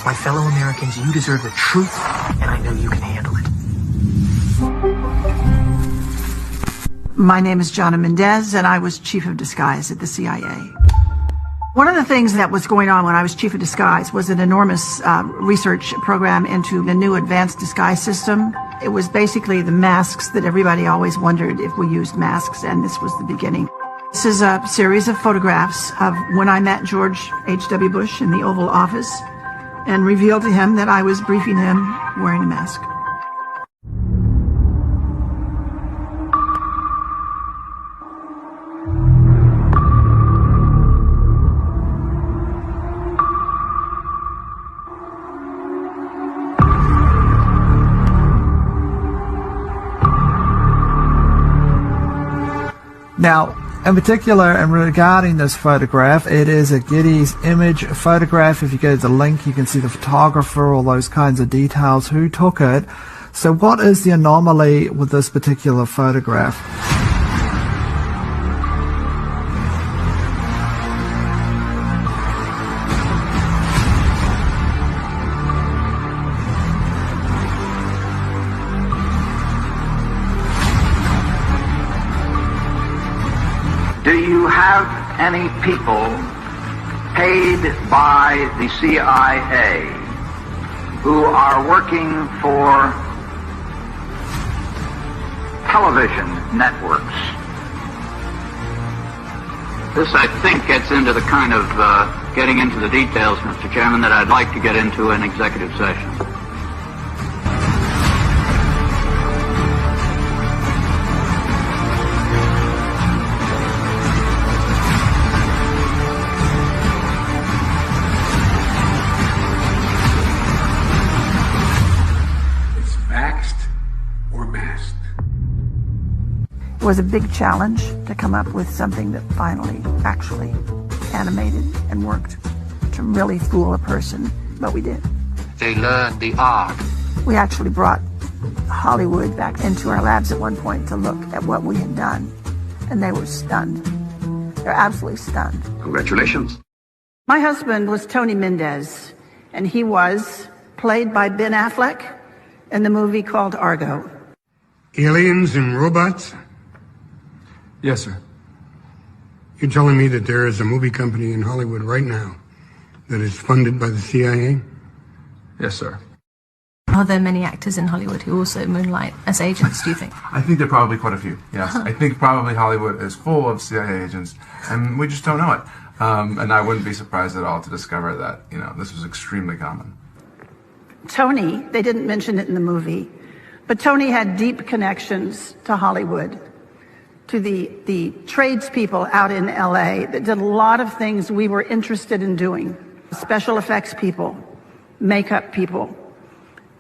My fellow Americans, you deserve the truth, and I know you can handle it. My name is Jonna Mendez, and I was chief of disguise at the CIA. One of the things that was going on when I was chief of disguise was an enormous research program into the new advanced disguise system. It was basically the masks that everybody always wondered if we used masks, and this was the beginning. This is a series of photographs of when I met George H.W. Bush in the Oval Office and revealed to him that I was briefing him wearing a mask. Now, in particular, and regarding this photograph, it is a Getty's image photograph. If you go to the link, you can see the photographer, all those kinds of details, who took it. So what is the anomaly with this particular photograph? Do you have any people paid by the CIA who are working for television networks? This, I think, gets into the kind of getting into the details, Mr. Chairman, that I'd like to get into in executive session. It was a big challenge to come up with something that finally actually animated and worked to really fool a person, but we did. They learned the art. We actually brought Hollywood back into our labs at one point to look at what we had done, and they were stunned. They're absolutely stunned. Congratulations. My husband was Tony Mendez, and he was played by Ben Affleck in the movie called Argo. Aliens and robots? Yes, sir. You're telling me that there is a movie company in Hollywood right now that is funded by the CIA? Yes, sir. Are there many actors in Hollywood who also moonlight as agents, do you think? I think there are probably quite a few, yes. I think probably Hollywood is full of CIA agents, and we just don't know it. And I wouldn't be surprised at all to discover that, this was extremely common. Tony, they didn't mention it in the movie, but Tony had deep connections to Hollywood, to the tradespeople out in LA that did a lot of things we were interested in doing. Special effects people, makeup people.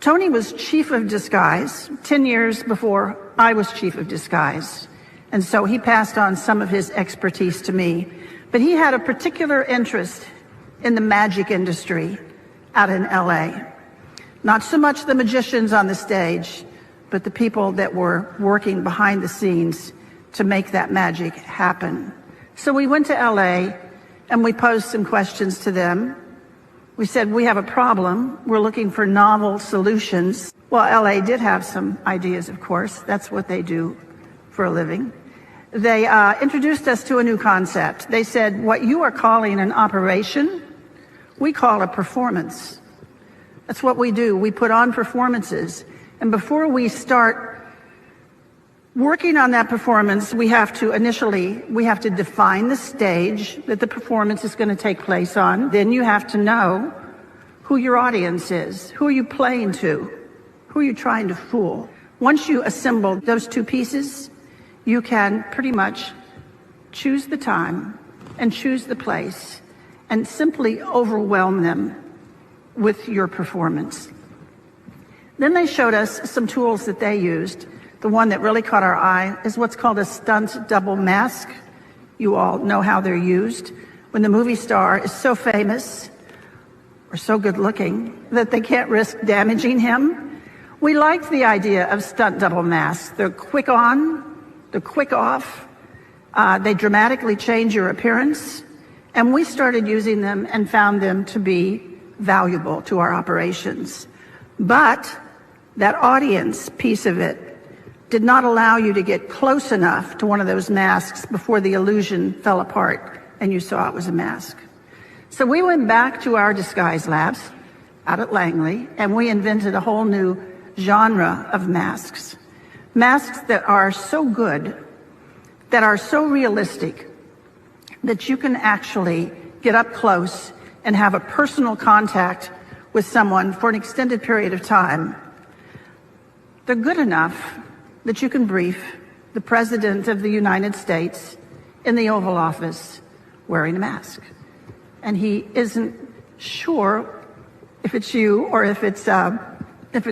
Tony was chief of disguise 10 years before I was chief of disguise. And so he passed on some of his expertise to me. But he had a particular interest in the magic industry out in LA. Not so much the magicians on the stage, but the people that were working behind the scenes to make that magic happen. So we went to LA and we posed some questions to them. We said, we have a problem. We're looking for novel solutions. Well, LA did have some ideas, of course. That's what they do for a living. They introduced us to a new concept. They said, what you are calling an operation, we call a performance. That's what we do. We put on performances. And before we start working on that performance, we have to define the stage that the performance is going to take place on. Then you have to know who your audience is. Who are you playing to? Who are you trying to fool? Once you assemble those two pieces, you can pretty much choose the time and choose the place and simply overwhelm them with your performance. Then they showed us some tools that they used. The one that really caught our eye is what's called a stunt double mask. You all know how they're used. When the movie star is so famous or so good looking that they can't risk damaging him, we liked the idea of stunt double masks. They're quick on, they're quick off, they dramatically change your appearance, and we started using them and found them to be valuable to our operations. But that audience piece of it did not allow you to get close enough to one of those masks before the illusion fell apart and you saw it was a mask. So we went back to our disguise labs out at Langley, and we invented a whole new genre of masks. Masks that are so good, that are so realistic, that you can actually get up close and have a personal contact with someone for an extended period of time. They're good enough that you can brief the President of the United States in the Oval Office wearing a mask. And he isn't sure if it's you or if it's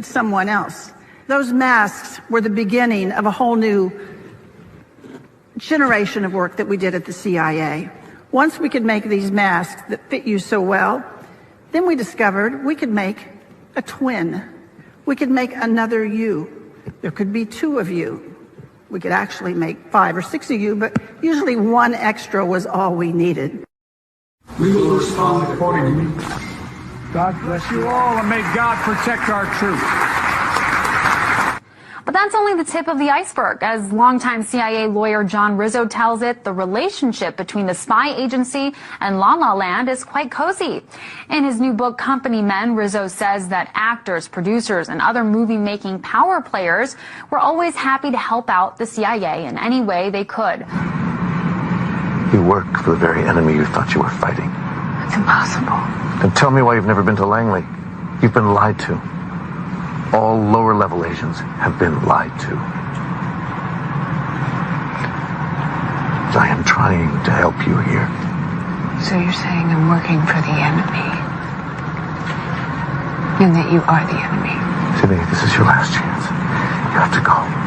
someone else. Those masks were the beginning of a whole new generation of work that we did at the CIA. Once we could make these masks that fit you so well, then we discovered we could make a twin. We could make another you. There could be two of you. We could actually make 5 or 6 of you, but usually one extra was all we needed. We will respond accordingly. God bless you all, and may God protect our troops. But that's only the tip of the iceberg. As longtime CIA lawyer John Rizzo tells it, the relationship between the spy agency and La La Land is quite cozy. In his new book, Company Men, Rizzo says that actors, producers, and other movie-making power players were always happy to help out the CIA in any way they could. You work for the very enemy you thought you were fighting. It's impossible. Then tell me why you've never been to Langley. You've been lied to. All lower-level Asians have been lied to. I am trying to help you here. So you're saying I'm working for the enemy? And that you are the enemy? Sydney, this is your last chance. You have to go.